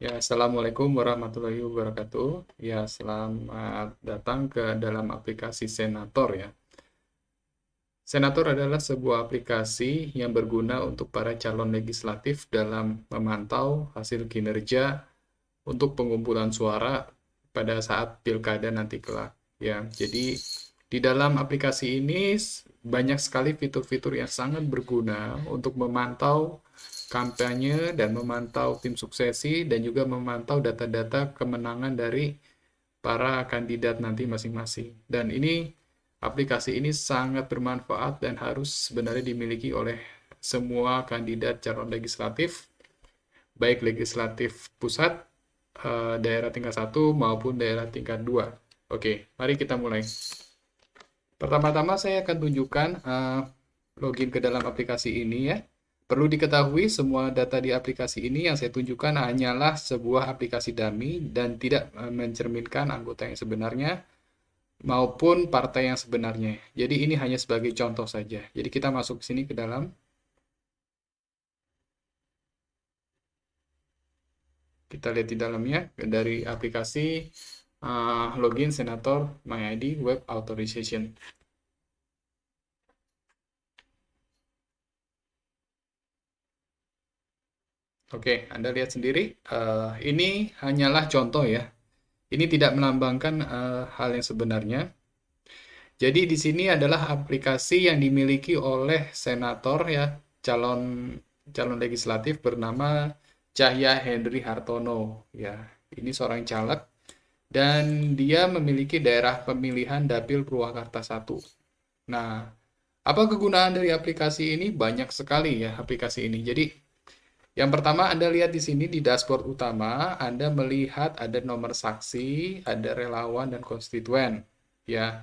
Ya, Assalamualaikum warahmatullahi wabarakatuh. Ya, selamat datang ke dalam aplikasi Senator ya. Senator adalah sebuah aplikasi yang berguna untuk para calon legislatif dalam memantau hasil kinerja untuk pengumpulan suara pada saat pilkada nanti kelak. Ya, jadi di dalam aplikasi ini banyak sekali fitur-fitur yang sangat berguna untuk memantau kampanye dan memantau tim suksesi dan juga memantau data-data kemenangan dari para kandidat nanti masing-masing. Dan ini aplikasi ini sangat bermanfaat dan harus sebenarnya dimiliki oleh semua kandidat calon legislatif, baik legislatif pusat, daerah tingkat 1 maupun daerah tingkat 2. Oke, mari kita mulai. Pertama-tama saya akan tunjukkan login ke dalam aplikasi ini ya. Perlu diketahui semua data di aplikasi ini yang saya tunjukkan hanyalah sebuah aplikasi dummy dan tidak mencerminkan anggota yang sebenarnya maupun partai yang sebenarnya. Jadi ini hanya sebagai contoh saja. Jadi kita masuk ke sini ke dalam. Kita lihat di dalamnya dari aplikasi login Senator MyID Web Authorization. Oke, Anda lihat sendiri. Ini hanyalah contoh ya. Ini tidak melambangkan hal yang sebenarnya. Jadi di sini adalah aplikasi yang dimiliki oleh senator ya, calon calon legislatif bernama Cahya Henry Hartono ya. Ini seorang caleg dan dia memiliki daerah pemilihan Dapil Purwakarta 1. Nah, apa kegunaan dari aplikasi ini? Banyak sekali ya aplikasi ini. Jadi yang pertama Anda lihat di sini di dashboard utama, Anda melihat ada nomor saksi, ada relawan dan konstituen. Ya,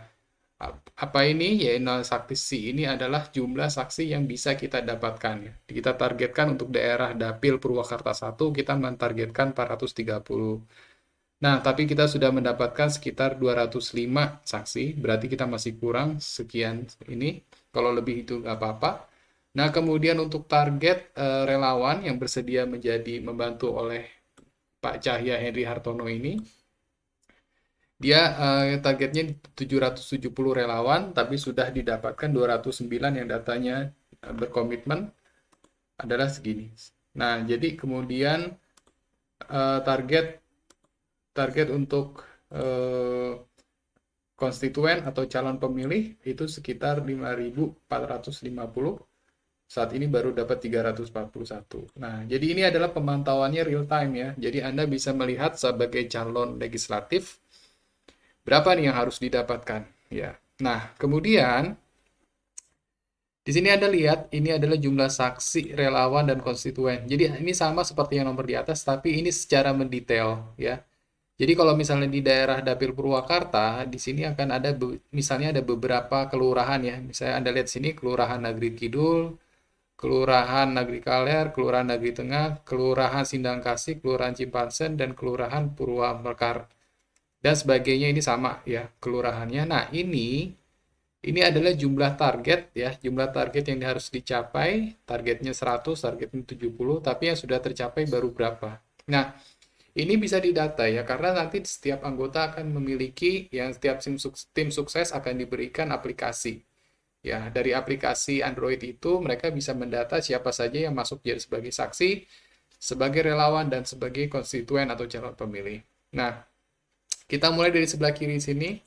apa ini? Ya, saksi ini adalah jumlah saksi yang bisa kita dapatkan. Ya. Kita targetkan untuk daerah Dapil Purwakarta 1, kita mentargetkan 430. Nah, tapi kita sudah mendapatkan sekitar 205 saksi, berarti kita masih kurang sekian ini. Kalau lebih itu nggak apa-apa. Nah, kemudian untuk target relawan yang bersedia menjadi membantu oleh Pak Cahya Henry Hartono ini, dia targetnya 770 relawan, tapi sudah didapatkan 209 yang datanya berkomitmen adalah segini. Nah, jadi kemudian target target untuk eh, konstituen atau calon pemilih itu sekitar 5.450. Saat ini baru dapat 341. Nah, jadi ini adalah pemantauannya real time ya. Jadi Anda bisa melihat sebagai calon legislatif berapa nih yang harus didapatkan ya. Nah, kemudian di sini Anda lihat ini adalah jumlah saksi, relawan dan konstituen. Jadi ini sama seperti yang nomor di atas tapi ini secara mendetail ya. Jadi kalau misalnya di daerah Dapil Purwakarta, di sini akan ada misalnya ada beberapa kelurahan ya. Misalnya Anda lihat sini Kelurahan Negeri Kidul, Kelurahan Negeri Kaler, Kelurahan Negeri Tengah, Kelurahan Sindangkasih, Kelurahan Cipansen, dan Kelurahan Purwamekar. Dan sebagainya ini sama ya kelurahannya. Nah ini adalah jumlah target ya, jumlah target yang harus dicapai, targetnya 100, targetnya 70, tapi yang sudah tercapai baru berapa. Nah, ini bisa didata ya, karena nanti setiap anggota akan memiliki, yang setiap tim sukses akan diberikan aplikasi. Ya, dari aplikasi Android itu mereka bisa mendata siapa saja yang masuk jadi sebagai saksi, sebagai relawan, dan sebagai konstituen atau calon pemilih. Nah, kita mulai dari sebelah kiri sini,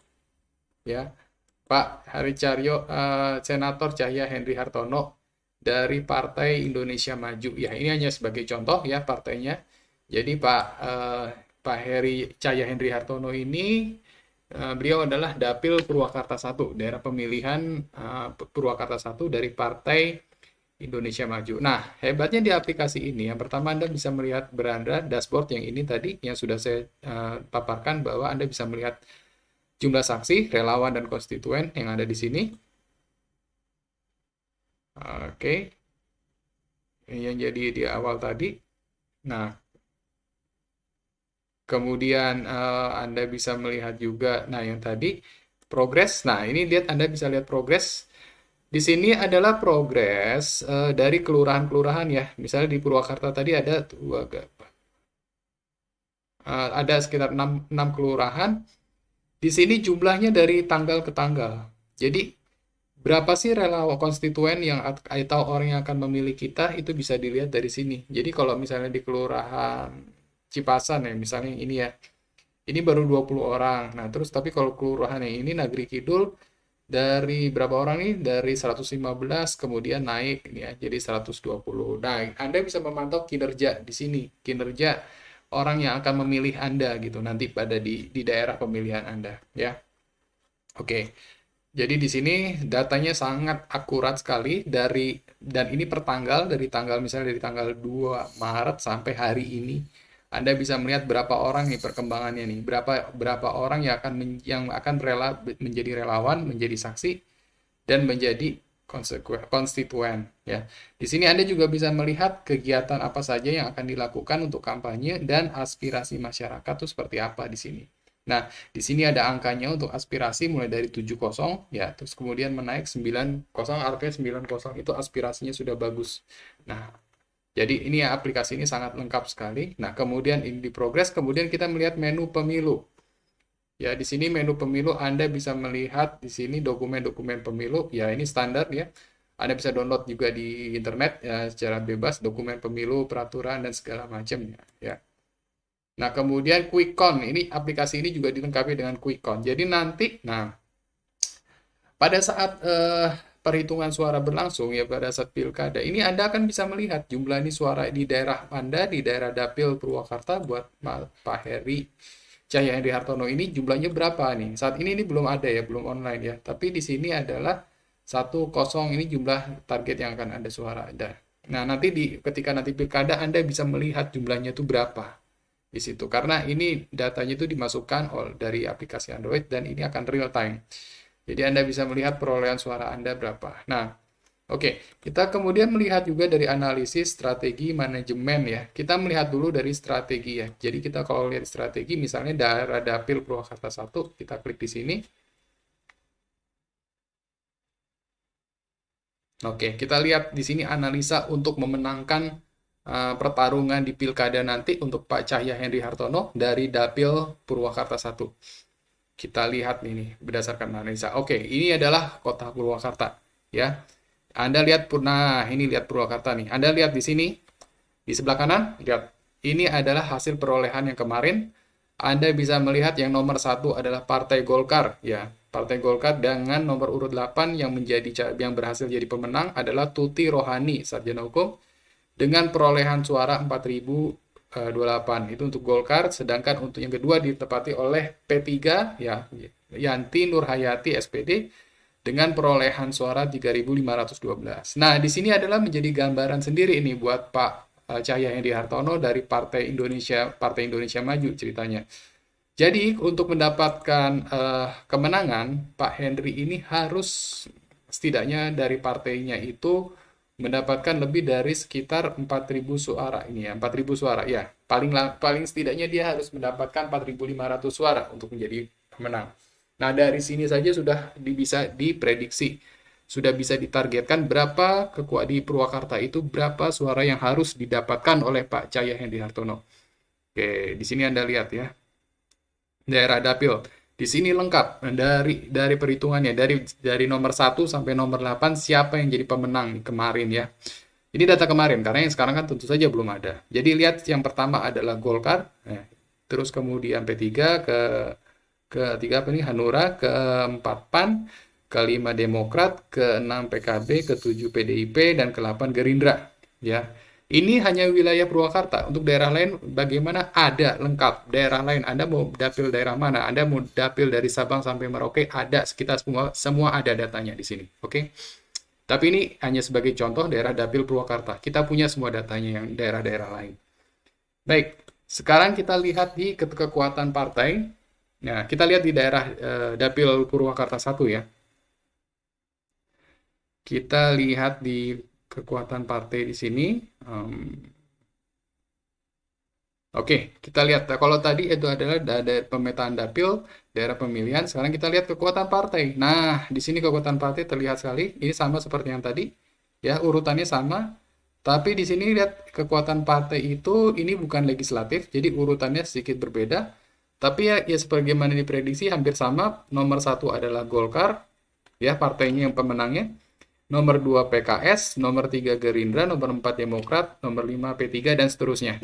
ya. Pak Haricaryo, Senator Cahya Henry Hartono dari Partai Indonesia Maju. Ya, ini hanya sebagai contoh ya partainya. Jadi Pak Heri Cahya Henry Hartono ini beliau adalah Dapil Purwakarta 1, daerah pemilihan Purwakarta 1 dari Partai Indonesia Maju. Nah, hebatnya di aplikasi ini, yang pertama Anda bisa melihat beranda dashboard yang ini tadi, yang sudah saya paparkan bahwa Anda bisa melihat jumlah saksi, relawan, dan konstituen yang ada di sini. Oke, yang jadi di awal tadi. Nah, kemudian Anda bisa melihat juga, nah yang tadi progres. Nah, ini lihat Anda bisa lihat progres. Di sini adalah progres dari kelurahan-kelurahan ya. Misalnya di Purwakarta tadi ada dua, ada sekitar 6 kelurahan. Di sini jumlahnya dari tanggal ke tanggal. Jadi berapa sih relawan konstituen yang atau orang yang akan memilih kita itu bisa dilihat dari sini. Jadi kalau misalnya di kelurahan Cipasan ya, misalnya ini ya, ini baru 20 orang. Nah, terus tapi kalau kelurahan yang ini Nagri Kidul dari berapa orang nih? Dari 115 kemudian naik ya jadi 120. Nah, Anda bisa memantau kinerja di sini, kinerja orang yang akan memilih Anda gitu nanti pada di daerah pemilihan Anda ya. Oke. Jadi di sini datanya sangat akurat sekali dan ini per tanggal dari tanggal misalnya dari tanggal 2 Maret sampai hari ini. Anda bisa melihat berapa orang nih perkembangannya nih, berapa berapa orang yang akan rela menjadi relawan, menjadi saksi dan menjadi konstituen ya. Di sini Anda juga bisa melihat kegiatan apa saja yang akan dilakukan untuk kampanye dan aspirasi masyarakat itu seperti apa di sini. Nah, di sini ada angkanya untuk aspirasi mulai dari 70 ya, terus kemudian menaik 90, artinya 90 itu aspirasinya sudah bagus. Nah, jadi ini ya aplikasi ini sangat lengkap sekali. Nah, kemudian ini di progres, kemudian kita melihat menu pemilu. Ya, di sini menu pemilu Anda bisa melihat di sini dokumen-dokumen pemilu. Ya, ini standar ya. Anda bisa download juga di internet ya secara bebas dokumen pemilu, peraturan dan segala macamnya ya. Nah, kemudian Quick Count. Ini aplikasi ini juga dilengkapi dengan Quick Count. Jadi nanti, nah, pada saat perhitungan suara berlangsung ya pada saat pilkada, ini Anda akan bisa melihat jumlah ini suara di daerah Anda, di daerah Dapil Purwakarta buat Pak Heri Cahya Hendri Hartono ini jumlahnya berapa nih? Saat ini belum ada ya, belum online ya. Tapi di sini adalah 10 ini jumlah target yang akan Anda suara ada. Nah, nanti ketika nanti pilkada Anda bisa melihat jumlahnya itu berapa di situ. Karena ini datanya itu dimasukkan dari aplikasi Android dan ini akan real time. Jadi Anda bisa melihat perolehan suara Anda berapa. Nah, oke, kita kemudian melihat juga dari analisis strategi manajemen ya. Kita melihat dulu dari strategi ya. Jadi kita kalau lihat strategi misalnya daerah Dapil Purwakarta 1, kita klik di sini. Oke, kita lihat di sini analisa untuk memenangkan pertarungan di pilkada nanti untuk Pak Cahya Hendri Hartono dari Dapil Purwakarta 1. Kita lihat ini berdasarkan analisa. Oke, ini adalah kota Purwakarta ya. Anda lihat nah ini lihat Purwakarta nih. Anda lihat di sini di sebelah kanan, lihat. Ini adalah hasil perolehan yang kemarin. Anda bisa melihat yang nomor 1 adalah Partai Golkar ya. Partai Golkar dengan nomor urut 8 yang berhasil jadi pemenang adalah Tuti Rohani, sarjana hukum dengan perolehan suara 4028 itu untuk Golkar, sedangkan untuk yang kedua ditepati oleh P3 ya Yanti Nurhayati SPD dengan perolehan suara 3512. Nah, di sini adalah menjadi gambaran sendiri ini buat Pak Cahya Hendri Hartono dari Partai Indonesia Maju ceritanya. Jadi untuk mendapatkan kemenangan, Pak Hendri ini harus setidaknya dari partainya itu mendapatkan lebih dari sekitar 4.000 suara ini ya, 4.000 suara ya. Paling setidaknya dia harus mendapatkan 4.500 suara untuk menjadi pemenang. Nah, dari sini saja sudah bisa diprediksi, sudah bisa ditargetkan berapa di Purwakarta itu berapa suara yang harus didapatkan oleh Pak Cahya Hendri Hartono. Oke, di sini Anda lihat ya. Daerah Dapil. Di sini lengkap dari perhitungannya dari nomor 1 sampai nomor 8 siapa yang jadi pemenang kemarin ya. Ini data kemarin karena yang sekarang kan tentu saja belum ada. Jadi lihat yang pertama adalah Golkar, terus kemudian P3 ke-3 apa nih Hanura, ke-4 PAN, ke-5 Demokrat, ke-6 PKB, ke-7 PDIP dan ke-8 Gerindra ya. Ini hanya wilayah Purwakarta. Untuk daerah lain bagaimana? Ada lengkap. Daerah lain Anda mau dapil daerah mana? Anda mau dapil dari Sabang sampai Merauke ada sekitar semua ada datanya di sini. Oke. Tapi ini hanya sebagai contoh daerah dapil Purwakarta. Kita punya semua datanya yang daerah-daerah lain. Baik, sekarang kita lihat di kekuatan partai. Nah, kita lihat di daerah dapil Purwakarta 1 ya. Kita lihat di kekuatan partai di sini. Oke, kita lihat. Kalau tadi itu adalah pemetaan dapil, daerah pemilihan. Sekarang kita lihat kekuatan partai. Nah, di sini kekuatan partai terlihat sekali. Ini sama seperti yang tadi. Ya, urutannya sama. Tapi di sini lihat kekuatan partai itu ini bukan legislatif, jadi urutannya sedikit berbeda. Tapi ya sebagaimana diprediksi hampir sama. Nomor satu adalah Golkar, ya partainya yang pemenangnya. Nomor 2 PKS, nomor 3 Gerindra, nomor 4 Demokrat, nomor 5 P3 dan seterusnya.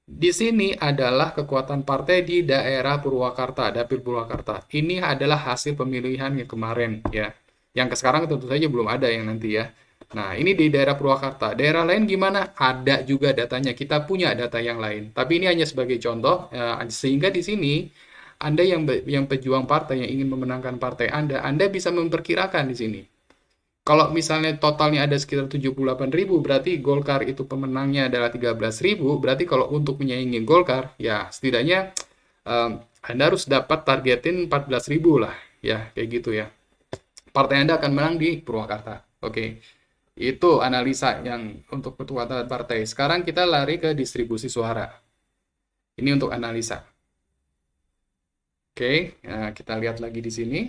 Di sini adalah kekuatan partai di daerah Purwakarta, Dapil Purwakarta. Ini adalah hasil pemilihan yang kemarin ya. Yang sekarang tentu saja belum ada yang nanti ya. Nah, ini di daerah Purwakarta. Daerah lain gimana? Ada juga datanya. Kita punya data yang lain. Tapi ini hanya sebagai contoh sehingga di sini Anda yang pejuang partai yang ingin memenangkan partai Anda bisa memperkirakan di sini. Kalau misalnya totalnya ada sekitar 78.000, berarti Golkar itu pemenangnya adalah 13.000, berarti kalau untuk menyaingi Golkar, ya setidaknya Anda harus dapat targetin 14.000 lah, ya kayak gitu ya. Partai Anda akan menang di Purwakarta. Oke, itu analisa yang untuk kekuatan partai. Sekarang kita lari ke distribusi suara. Ini untuk analisa. Oke, nah kita lihat lagi di sini.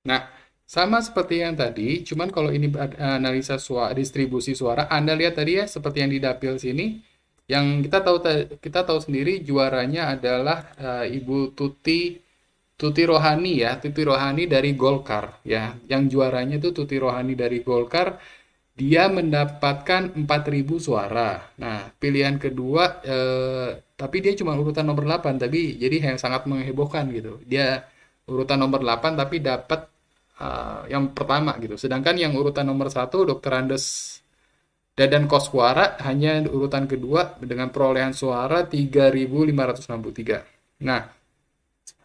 Nah, sama seperti yang tadi, cuman kalau ini analisa distribusi suara, Anda lihat tadi ya, seperti yang di dapil sini, yang kita tahu sendiri juaranya adalah Ibu Tuti Rohani ya, Tuti Rohani dari Golkar ya. Yang juaranya itu Tuti Rohani dari Golkar, dia mendapatkan 4.000 suara. Nah, pilihan kedua tapi dia cuma urutan nomor 8, tapi jadi yang sangat menghebohkan gitu. Dia urutan nomor 8 tapi dapat yang pertama gitu. Sedangkan yang urutan nomor satu Dr. Andes Dadan Koswara hanya urutan kedua dengan perolehan suara 3.563. Nah,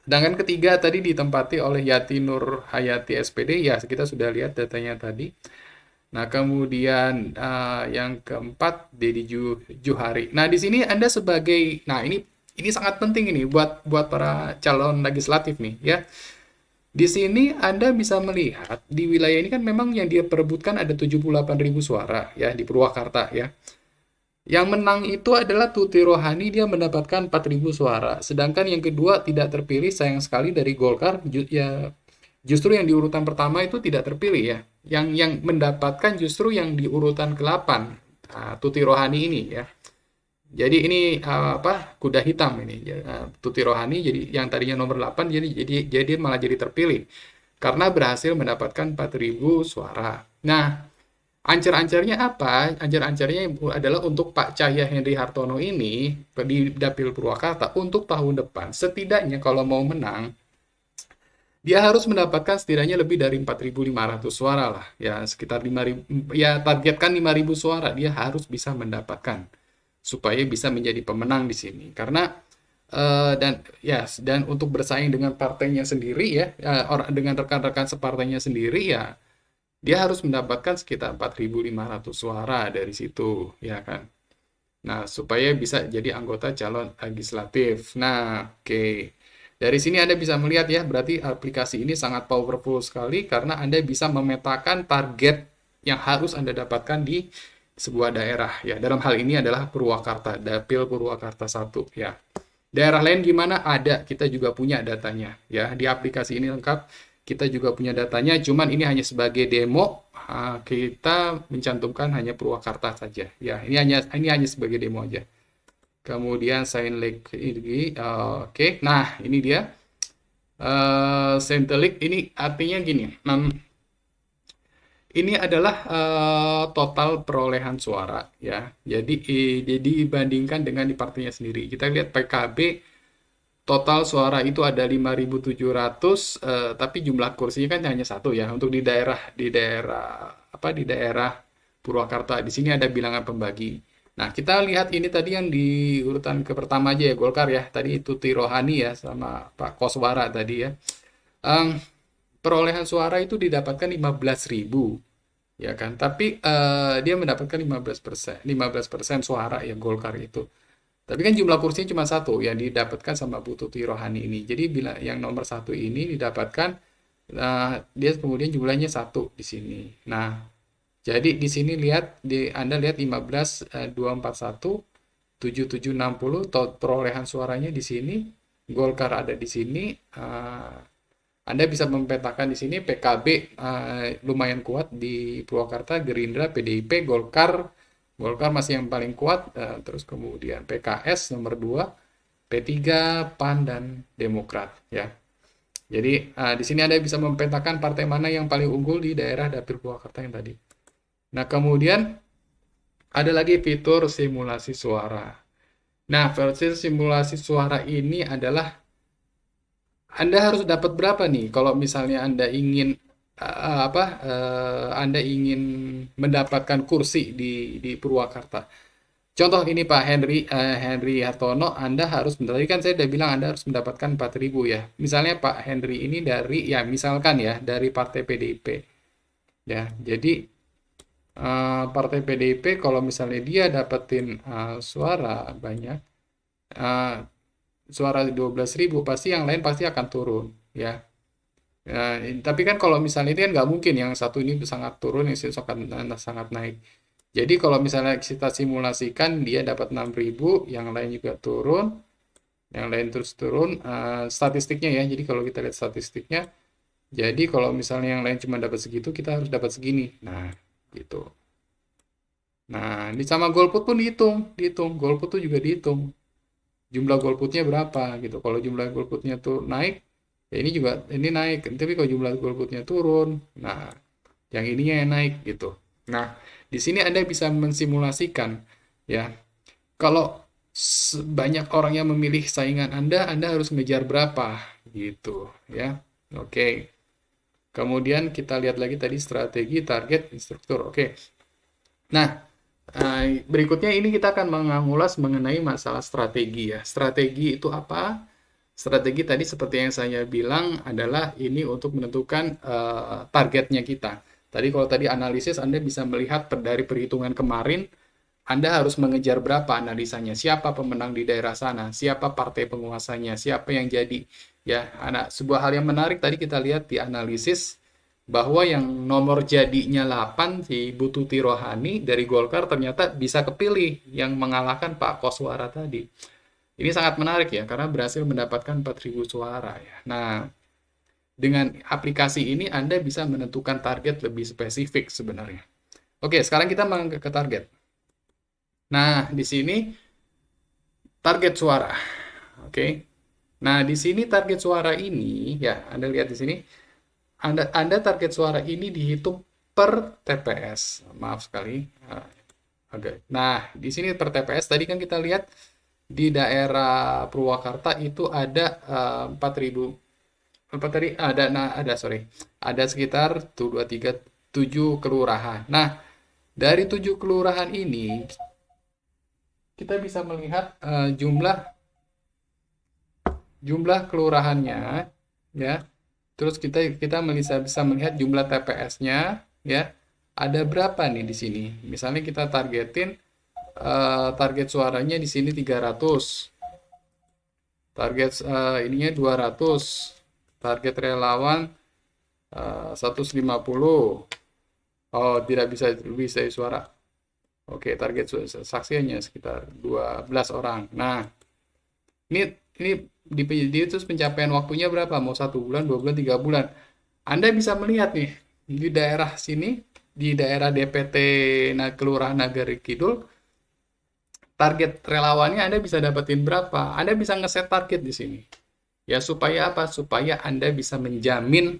sedangkan ketiga tadi ditempati oleh Yati Nur Hayati SPD, ya kita sudah lihat datanya tadi. Nah, kemudian yang keempat Deddy Juhari. Nah, di sini Anda sebagai ini sangat penting ini buat para calon legislatif nih ya. Di sini Anda bisa melihat di wilayah ini kan memang yang dia perebutkan ada 78.000 suara ya di Purwakarta ya. Yang menang itu adalah Tuti Rohani, dia mendapatkan 4.000 suara. Sedangkan yang kedua tidak terpilih sayang sekali dari Golkar, ya justru yang di urutan pertama itu tidak terpilih ya. Yang mendapatkan justru yang di urutan ke-8, Tuti Rohani ini ya. Jadi ini kuda hitam ini. Tuti Rohani jadi yang tadinya nomor 8 jadi malah jadi terpilih karena berhasil mendapatkan 4.000 suara. Nah, ancar-ancarnya apa? Ancar-ancarnya adalah untuk Pak Cahya Henry Hartono ini di Dapil Purwakarta untuk tahun depan setidaknya kalau mau menang dia harus mendapatkan setidaknya lebih dari 4.500 suara lah. Ya, sekitar 5.000, ya targetkan 5.000 suara dia harus bisa mendapatkan supaya bisa menjadi pemenang di sini. Karena dan untuk bersaing dengan partainya sendiri ya, dengan rekan-rekan separtainya sendiri ya, dia harus mendapatkan sekitar 4.500 suara dari situ, ya kan. Nah, supaya bisa jadi anggota calon legislatif. Nah, oke. Dari sini Anda bisa melihat ya, berarti aplikasi ini sangat powerful sekali karena Anda bisa memetakan target yang harus Anda dapatkan di sebuah daerah ya. Dalam hal ini adalah Purwakarta, Dapil Purwakarta 1 ya. Daerah lain gimana? Ada, kita juga punya datanya ya. Di aplikasi ini lengkap, kita juga punya datanya, cuman ini hanya sebagai demo. Kita mencantumkan hanya Purwakarta saja ya. Ini hanya sebagai demo aja. Kemudian sign link ini, oke. Nah, ini dia. Centrelink ini artinya gini. Ini adalah total perolehan suara ya. Jadi dibandingkan dengan di partainya sendiri. Kita lihat PKB total suara itu ada 5.700, tapi jumlah kursinya kan hanya satu ya. Untuk di daerah Purwakarta. Di sini ada bilangan pembagi. Nah, kita lihat ini tadi yang di urutan ke pertama aja ya, Golkar ya. Tadi itu Tuti Rohani ya, sama Pak Koswara tadi ya. Perolehan suara itu didapatkan 15.000, ya kan? Tapi dia mendapatkan 15% suara ya Golkar itu. Tapi kan jumlah kursinya cuma satu yang didapatkan sama Bu Tuti Rohani ini. Jadi bila yang nomor satu ini didapatkan, dia kemudian jumlahnya satu di sini. Nah, jadi di sini Anda lihat 15.241 7760 perolehan suaranya di sini, Golkar ada di sini. Anda bisa memetakan di sini PKB lumayan kuat di Purwakarta, Gerindra, PDIP, Golkar masih yang paling kuat, terus kemudian PKS nomor 2, P3, PAN, dan Demokrat ya. Jadi di sini Anda bisa memetakan partai mana yang paling unggul di daerah dapil Purwakarta yang tadi. Nah, kemudian ada lagi fitur simulasi suara. Nah, fitur simulasi suara ini adalah Anda harus dapat berapa nih kalau misalnya Anda ingin Anda ingin mendapatkan kursi di Purwakarta. Contoh ini Pak Henry Hartono, Anda harus, tadi kan saya udah bilang Anda harus mendapatkan 4.000 ya. Misalnya Pak Henry ini dari, ya misalkan ya, dari Partai PDIP. Ya, jadi Partai PDIP kalau misalnya dia dapetin suara banyak, suara 12.000, pasti yang lain pasti akan turun ya. Tapi kan kalau misalnya ini kan nggak mungkin yang satu ini sangat turun, yang satu sangat naik. Jadi kalau misalnya kita simulasikan dia dapat 6.000, yang lain juga turun, yang lain terus turun, statistiknya ya. Jadi kalau kita lihat statistiknya, jadi kalau misalnya yang lain cuma dapat segitu, kita harus dapat segini. Nah, gitu. Nah, ini sama golput pun dihitung. Golput tuh juga dihitung. Jumlah golputnya berapa gitu. Kalau jumlah golputnya tuh naik, ya ini juga ini naik. Tapi kalau jumlah golputnya turun, nah yang ininya yang naik gitu. Nah, di sini Anda bisa mensimulasikan ya. Kalau banyak orang yang memilih saingan Anda harus ngejar berapa gitu ya. Oke. Kemudian kita lihat lagi tadi strategi, target, instruktur. Oke. Nah, berikutnya ini kita akan mengulas mengenai masalah strategi ya. Strategi itu apa? Strategi tadi seperti yang saya bilang adalah ini untuk menentukan targetnya kita. Tadi kalau tadi analisis Anda bisa melihat dari perhitungan kemarin, Anda harus mengejar berapa analisanya, siapa pemenang di daerah sana, siapa partai penguasanya, siapa yang jadi. Ya, sebuah hal yang menarik tadi kita lihat di analisis, bahwa yang nomor jadinya 8 si Bu Tuti Rohani dari Golkar ternyata bisa kepilih yang mengalahkan Pak Koswara tadi. Ini sangat menarik ya, karena berhasil mendapatkan 4.000 suara ya. Nah, dengan aplikasi ini Anda bisa menentukan target lebih spesifik sebenarnya. Oke, sekarang kita ke target. Nah, di sini target suara. Oke. Nah, di sini target suara ini ya, Anda lihat di sini. Anda target suara ini dihitung per TPS. Maaf sekali. Nah, di sini per TPS tadi kan kita lihat di daerah Purwakarta itu ada 4.000 apa tadi ada sekitar 7 kelurahan. Nah, dari 7 kelurahan ini kita bisa melihat jumlah kelurahannya ya. Terus kita bisa melihat jumlah TPS-nya ya. Ada berapa nih di sini? Misalnya kita targetin target suaranya di sini 300. Target ininya 200. Target relawan 150. Oh, tidak bisa lebih dari suara. Oke, target saksinya sekitar 12 orang. Nah, ini terus pencapaian waktunya berapa? Mau 1 bulan, 2 bulan, 3 bulan. Anda bisa melihat nih, di daerah sini, di daerah DPT Kelurahan Nagari Kidul, target relawannya Anda bisa dapetin berapa? Anda bisa ngeset target di sini. Ya, supaya apa? Supaya Anda bisa menjamin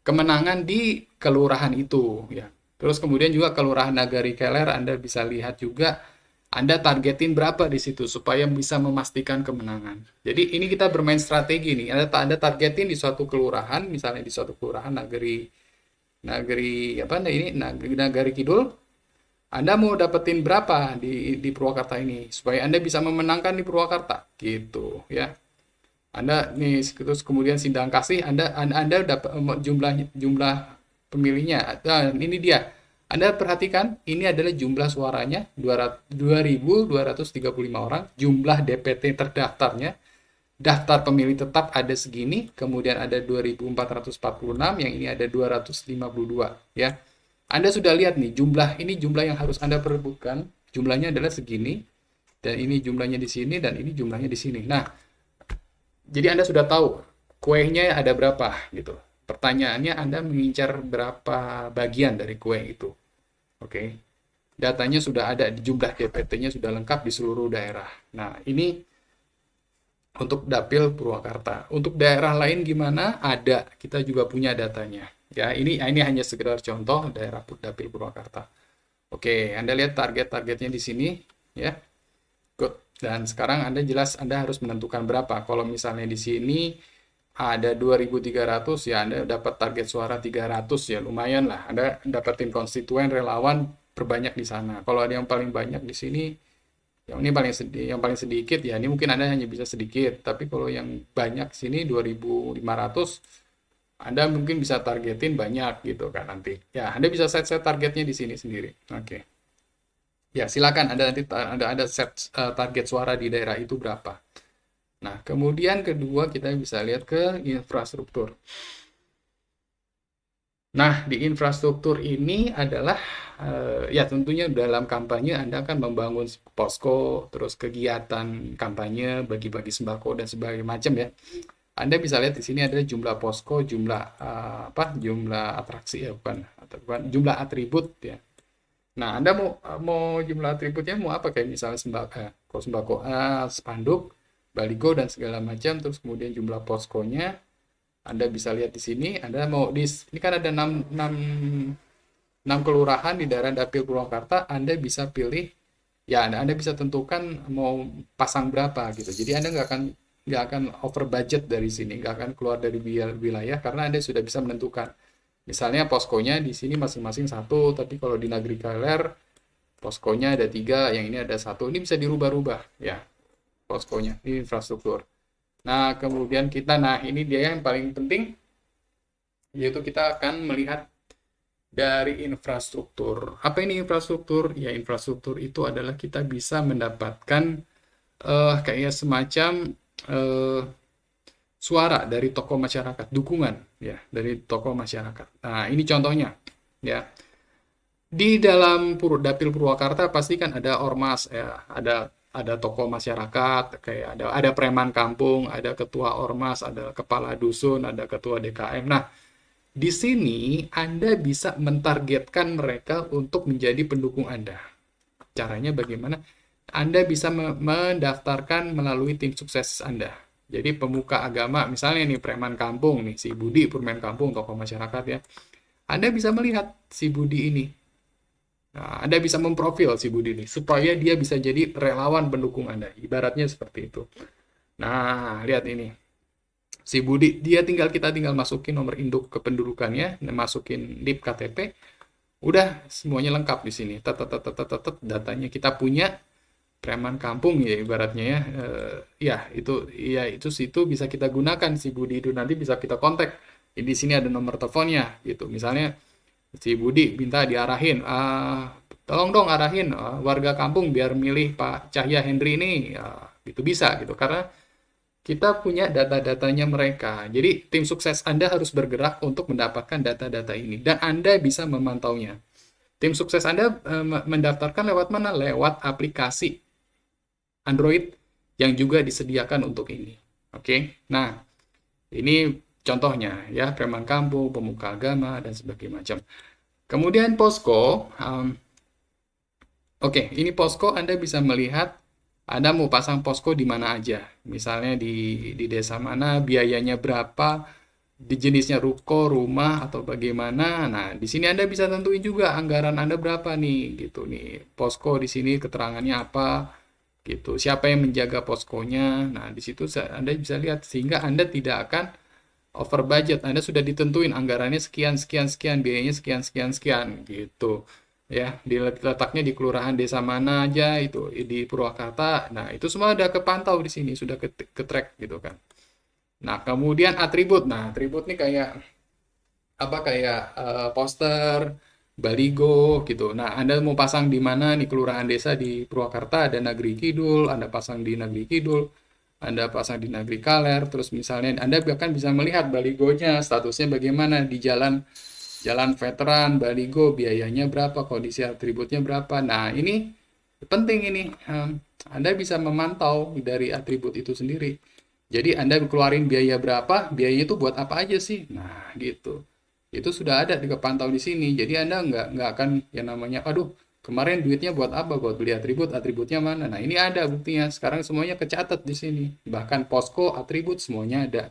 kemenangan di kelurahan itu. Ya. Terus kemudian juga Kelurahan Nagari Keler, Anda bisa lihat juga Anda targetin berapa di situ supaya bisa memastikan kemenangan. Jadi ini kita bermain strategi nih. Anda targetin di suatu kelurahan, misalnya di suatu kelurahan Nagari Kidul. Anda mau dapetin berapa di Purwakarta ini supaya Anda bisa memenangkan di Purwakarta gitu ya. Anda nih terus kemudian Sindang Kasih Anda dapat jumlah pemilihnya. Nah, ini dia. Anda perhatikan, ini adalah jumlah suaranya 2.235 orang, jumlah DPT terdaftarnya, daftar pemilih tetap ada segini, kemudian ada 2.446, yang ini ada 252 ya. Anda sudah lihat nih jumlah yang harus Anda perebutkan, jumlahnya adalah segini. dan ini jumlahnya di sini, dan ini jumlahnya di sini. Nah, jadi Anda sudah tahu kuenya ada berapa gitu. Pertanyaannya Anda mengincar berapa bagian dari kue itu. Oke. Datanya sudah ada, di jumlah DPT-nya sudah lengkap di seluruh daerah. Nah, ini untuk Dapil Purwakarta. Untuk daerah lain gimana? Ada, kita juga punya datanya. Ya, ini hanya sekedar contoh daerah Dapil Purwakarta. Oke, Anda lihat target-targetnya di sini, ya. Good. Dan sekarang Anda harus menentukan berapa. Kalau misalnya di sini ada 2.300, ya Anda dapat target suara 300, ya lumayan lah. Anda dapetin konstituen relawan perbanyak di sana. Kalau ada yang paling banyak di sini, yang paling sedikit, ya ini mungkin Anda hanya bisa sedikit. Tapi kalau yang banyak sini 2.500, Anda mungkin bisa targetin banyak gitu kan nanti. Ya, Anda bisa set targetnya di sini sendiri. Oke. Ya, silakan Anda nanti ada set target suara di daerah itu berapa. Nah, kemudian kedua kita bisa lihat ke infrastruktur. Nah, di infrastruktur ini adalah ya tentunya dalam kampanye Anda akan membangun posko, terus kegiatan kampanye, bagi-bagi sembako dan sebagainya macam ya. Anda bisa lihat di sini ada jumlah posko, jumlah jumlah atraksi ya, bukan jumlah atribut ya. Nah, Anda mau jumlah atributnya mau apa, kayak misalnya sembako spanduk, baligo dan segala macam, terus kemudian jumlah poskonya Anda bisa lihat di sini. Anda mau ini kan ada 6 kelurahan di daerah Dapil Purwakarta, Anda bisa pilih ya, Anda bisa tentukan mau pasang berapa gitu. Jadi Anda nggak akan over budget dari sini, nggak akan keluar dari wilayah karena Anda sudah bisa menentukan. Misalnya poskonya di sini masing-masing satu, tapi kalau di Negeri Kaler poskonya ada 3, yang ini ada 1. Ini bisa dirubah-rubah ya poskonya di infrastruktur. Nah, kemudian ini dia yang paling penting, yaitu kita akan melihat dari infrastruktur. Apa ini infrastruktur? Ya, infrastruktur itu adalah kita bisa mendapatkan kayak semacam suara dari tokoh masyarakat, dukungan ya dari tokoh masyarakat. Nah, ini contohnya ya. Di dalam Dapil Purwakarta pasti kan ada ormas ya, ada tokoh masyarakat, kayak ada preman kampung, ada ketua ormas, ada kepala dusun, ada ketua DKM. Nah, di sini Anda bisa mentargetkan mereka untuk menjadi pendukung Anda. Caranya bagaimana? Anda bisa mendaftarkan melalui tim sukses Anda. Jadi pemuka agama, misalnya nih preman kampung nih, si Budi preman kampung, tokoh masyarakat ya. Anda bisa melihat si Budi ini. Nah, Anda bisa memprofil si Budi ini supaya dia bisa jadi relawan pendukung Anda. Ibaratnya seperti itu. Nah, lihat ini. Si Budi, kita tinggal masukin nomor induk kependudukannya, masukin NIP KTP, udah semuanya lengkap di sini. Datanya kita punya. Preman kampung ya ibaratnya ya. Itu situ bisa kita gunakan si Budi itu, nanti bisa kita kontak. Di sini ada nomor teleponnya gitu. Misalnya si Budi minta diarahin, tolong dong arahin warga kampung biar milih Pak Cahya Hendri ini, itu bisa gitu karena kita punya data-datanya mereka. Jadi tim sukses Anda harus bergerak untuk mendapatkan data-data ini dan Anda bisa memantaunya. Tim sukses Anda mendaftarkan lewat mana? Lewat aplikasi Android yang juga disediakan untuk ini. Oke. Nah, ini contohnya ya, preman kampung, pemuka agama dan sebagainya macam. Kemudian posko, ini posko Anda bisa melihat Anda mau pasang posko di mana aja. Misalnya di desa mana, biayanya berapa, di jenisnya ruko, rumah atau bagaimana. Nah, di sini Anda bisa tentuin juga anggaran Anda berapa nih gitu nih. Posko di sini keterangannya apa gitu. Siapa yang menjaga poskonya? Nah, di situ Anda bisa lihat sehingga Anda tidak akan over budget. Anda sudah ditentuin anggarannya sekian, biayanya sekian gitu. Ya, diletaknya di kelurahan desa mana aja itu di Purwakarta. Nah, itu semua udah kepantau di sini, sudah ke track gitu kan. Nah, kemudian atribut. Nah, atribut nih kayak poster, baligo gitu. Nah, Anda mau pasang di mana nih, kelurahan desa di Purwakarta ada Negeri Kidul, Anda pasang di Negeri Kidul, Anda pasang di Negeri Kaler, terus misalnya Anda bahkan bisa melihat baligonya statusnya bagaimana di jalan veteran, baligo biayanya berapa, kondisi atributnya berapa. Nah, ini Penting ini, Anda bisa memantau dari atribut itu sendiri. Jadi Anda keluarin biaya berapa, biayanya itu buat apa aja sih? Nah, gitu. Itu sudah ada dikepantau di sini. Jadi Anda nggak akan yang namanya, aduh, kemarin duitnya buat apa? Buat beli atribut, atributnya mana? Nah, ini ada buktinya. Sekarang semuanya kecatat di sini. Bahkan posko, atribut, semuanya ada.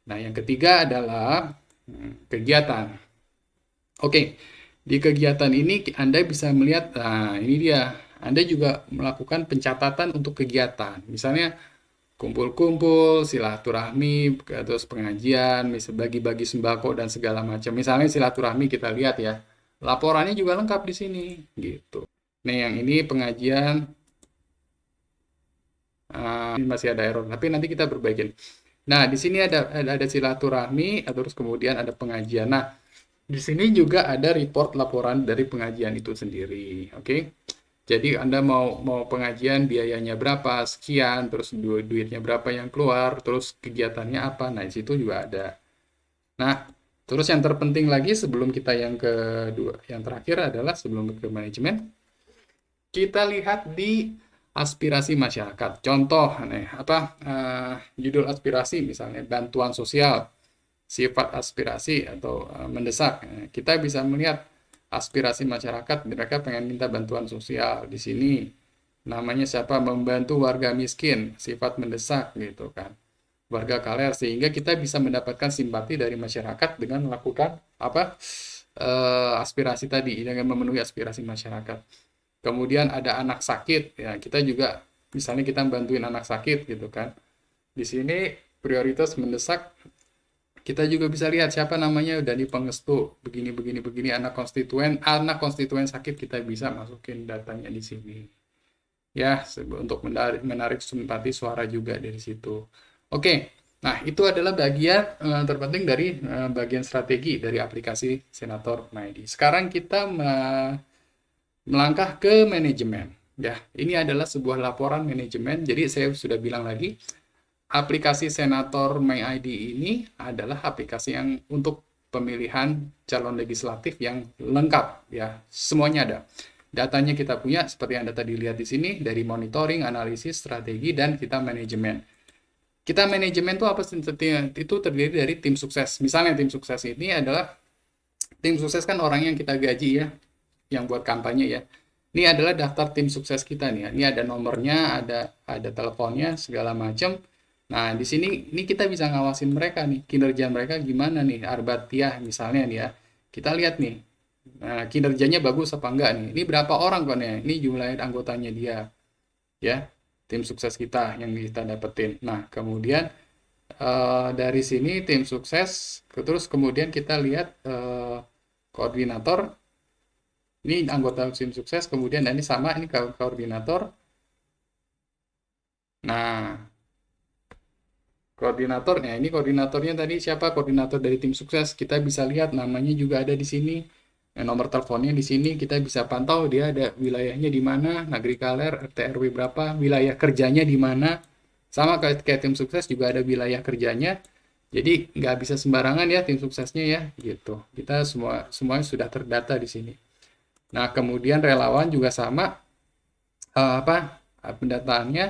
Nah, yang ketiga adalah kegiatan. Oke, di kegiatan ini Anda bisa melihat, nah ini dia, Anda juga melakukan pencatatan untuk kegiatan. Misalnya kumpul-kumpul, silaturahmi, terus pengajian, misalnya bagi-bagi sembako dan segala macam. Misalnya silaturahmi kita lihat ya, laporannya juga lengkap di sini, gitu. Nah yang ini pengajian, ini masih ada error, tapi nanti kita perbaikin. Nah di sini ada silaturahmi, terus kemudian ada pengajian. Nah di sini juga ada report laporan dari pengajian itu sendiri, oke? Jadi Anda mau pengajian biayanya berapa, sekian, terus duitnya berapa yang keluar, terus kegiatannya apa. Nah, di situ juga ada. Nah, terus yang terpenting lagi sebelum kita yang kedua, yang terakhir adalah sebelum ke manajemen, kita lihat di aspirasi masyarakat. Contoh, nih, judul aspirasi misalnya bantuan sosial, sifat aspirasi atau mendesak. Kita bisa melihat aspirasi masyarakat, mereka pengen minta bantuan sosial. Di sini namanya siapa? Membantu warga miskin, sifat mendesak gitu kan. Warga kaler, sehingga kita bisa mendapatkan simpati dari masyarakat dengan melakukan aspirasi tadi, dengan memenuhi aspirasi masyarakat. Kemudian ada anak sakit, ya kita juga misalnya kita bantuin anak sakit gitu kan. Di sini prioritas mendesak, kita juga bisa lihat siapa namanya Dani Pangestu, begini begini begini, anak konstituen sakit, kita bisa masukin datanya di sini. Ya, untuk menarik simpati suara juga dari situ. Oke. Nah, itu adalah bagian terpenting dari bagian strategi dari aplikasi Senator MyID. Sekarang kita melangkah ke manajemen. Ya, ini adalah sebuah laporan manajemen. Jadi saya sudah bilang lagi, aplikasi Senator MyID ini adalah aplikasi yang untuk pemilihan calon legislatif yang lengkap, ya, semuanya ada. Datanya kita punya seperti yang Anda tadi lihat di sini, dari monitoring, analisis, strategi, dan kita manajemen. Kita manajemen itu apa? Itu terdiri dari tim sukses. Misalnya tim sukses ini adalah, tim sukses kan orang yang kita gaji ya, yang buat kampanye ya. Ini adalah daftar tim sukses kita nih ya. Ini ada nomornya, ada teleponnya, segala macam. Nah, di sini ini kita bisa ngawasin mereka nih, kinerja mereka gimana nih, Arbatiah misalnya nih ya. Kita lihat nih, nah, kinerjanya bagus apa enggak nih. Ini berapa orang kok nih, ini jumlah anggotanya dia. Ya, tim sukses kita yang kita dapetin. Nah, kemudian dari sini tim sukses, terus kemudian kita lihat koordinator. Ini anggota tim sukses, kemudian ini sama, ini koordinator. Nah, koordinatornya, ini koordinatornya tadi siapa? Koordinator dari tim sukses. Kita bisa lihat namanya juga ada di sini. Nomor teleponnya di sini kita bisa pantau, dia ada wilayahnya di mana, Nagri Kaler, RT RW berapa, wilayah kerjanya di mana. Sama kayak tim sukses juga ada wilayah kerjanya. Jadi nggak bisa sembarangan ya tim suksesnya ya, gitu. Kita semuanya sudah terdata di sini. Nah, kemudian relawan juga sama, pendataannya.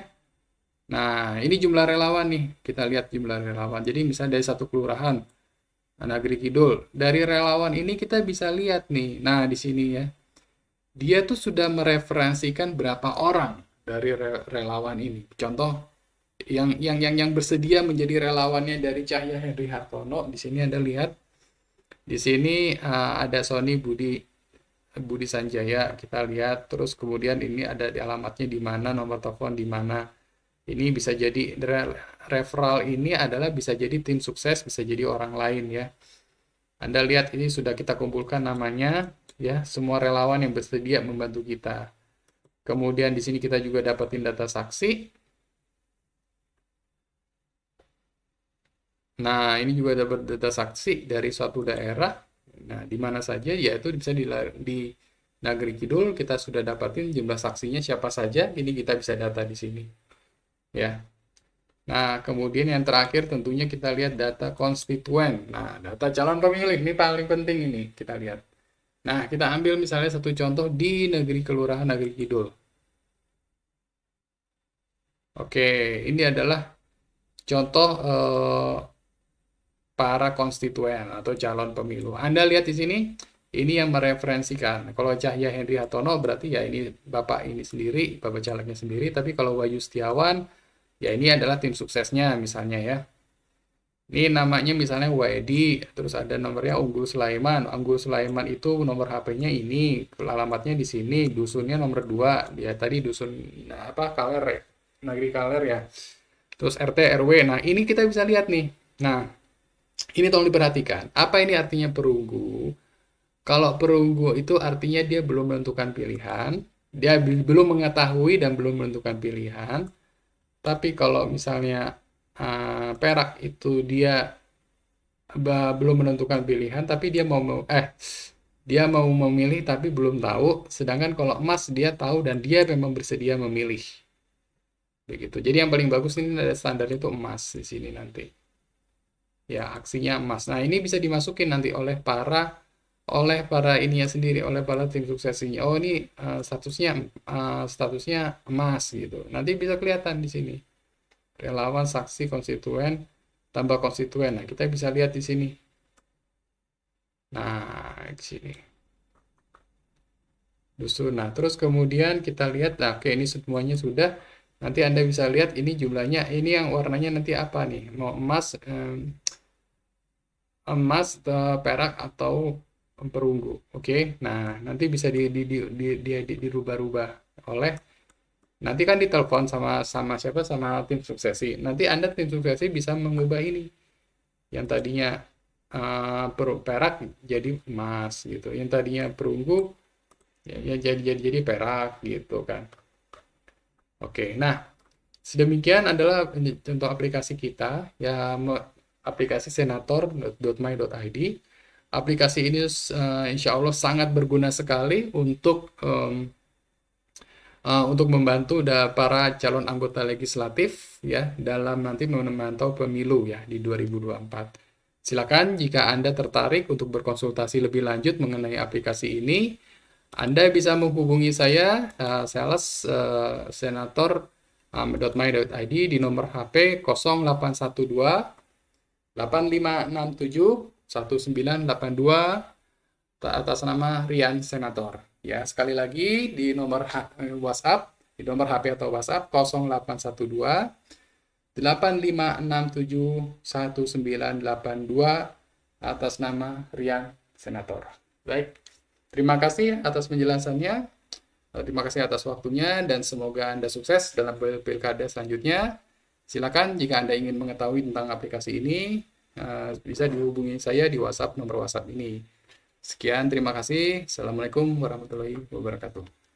Nah, ini jumlah relawan nih. Kita lihat jumlah relawan. Jadi misalnya dari satu kelurahan, Nagri Kidul. Dari relawan ini kita bisa lihat nih. Nah, di sini ya. Dia tuh sudah mereferensikan berapa orang dari relawan ini. Contoh yang bersedia menjadi relawannya dari Cahya Henry Hartono. Di sini Anda lihat. Di sini ada Sony Budi Sanjaya, kita lihat. Terus kemudian ini ada di alamatnya di mana, nomor telepon di mana. Ini bisa jadi referral, ini adalah bisa jadi tim sukses, bisa jadi orang lain ya. Anda lihat ini sudah kita kumpulkan namanya ya, semua relawan yang bersedia membantu kita. Kemudian di sini kita juga dapatin data saksi. Nah, ini juga dapat data saksi dari suatu daerah. Nah, di mana saja, yaitu bisa di Nagri Kidul, kita sudah dapatin jumlah saksinya siapa saja. Ini kita bisa data di sini. Ya. Nah, kemudian yang terakhir tentunya kita lihat data konstituen. Nah, data calon pemilih ini paling penting ini kita lihat. Nah, kita ambil misalnya satu contoh di Negeri Kelurahan Nagri Kidul. Oke, ini adalah contoh para konstituen atau calon pemilu. Anda lihat di sini, ini yang mereferensikan. Kalau Cahya Hendri Hartono berarti ya ini Bapak ini sendiri, Bapak calegnya sendiri. Tapi kalau Wahyu Setiawan, ya ini adalah tim suksesnya misalnya ya. Ini namanya misalnya WD, terus ada nomornya Unggul Sulaiman. Unggul Sulaiman itu nomor HP-nya ini, alamatnya di sini, dusunnya nomor 2. Dia tadi dusun apa Kaler ya, Negeri Kaler ya. Terus RT RW. Nah, ini kita bisa lihat nih. Nah, ini tolong diperhatikan. Apa ini artinya perunggu? Kalau perunggu itu artinya dia belum menentukan pilihan, dia belum mengetahui dan belum menentukan pilihan. Tapi kalau misalnya perak itu dia belum menentukan pilihan, tapi dia mau memilih tapi belum tahu. Sedangkan kalau emas dia tahu dan dia memang bersedia memilih. Begitu. Jadi yang paling bagus ini ada standarnya itu emas di sini nanti. Ya, aksinya emas. Nah, ini bisa dimasukin nanti oleh para ininya sendiri, oleh para tim suksesinya. Oh, ini statusnya emas gitu. Nanti bisa kelihatan di sini. Relawan, saksi, konstituen, tambah konstituen. Nah, kita bisa lihat di sini. Nah, di sini. Dusun. Nah, terus kemudian kita lihat, nah, oke ini semuanya sudah. Nanti Anda bisa lihat ini jumlahnya, ini yang warnanya nanti apa nih? Mau emas, perak atau perunggu. Oke. Nah, nanti bisa dirubah-rubah oleh nanti kan ditelepon sama sama siapa sama tim suksesi. Nanti Anda tim suksesi bisa mengubah ini. Yang tadinya perak jadi emas gitu. Yang tadinya perunggu ya jadi perak gitu kan. Oke. Nah, sedemikian adalah contoh aplikasi kita ya, aplikasi senator.my.id. Aplikasi ini insya Allah sangat berguna sekali untuk membantu para calon anggota legislatif ya dalam nanti memantau pemilu ya di 2024. Silakan jika Anda tertarik untuk berkonsultasi lebih lanjut mengenai aplikasi ini, Anda bisa menghubungi saya, sales senator.my.id di nomor HP 0812 8567 1982 atas nama Rian Senator. Ya, sekali lagi di nomor WhatsApp, di nomor HP atau WhatsApp 0812 8567 1982 atas nama Rian Senator. Baik, terima kasih atas penjelasannya. Terima kasih atas waktunya dan semoga Anda sukses dalam pilkada selanjutnya. Silakan jika Anda ingin mengetahui tentang aplikasi ini, bisa dihubungi saya di WhatsApp nomor WhatsApp ini. Sekian, terima kasih. Assalamualaikum warahmatullahi wabarakatuh.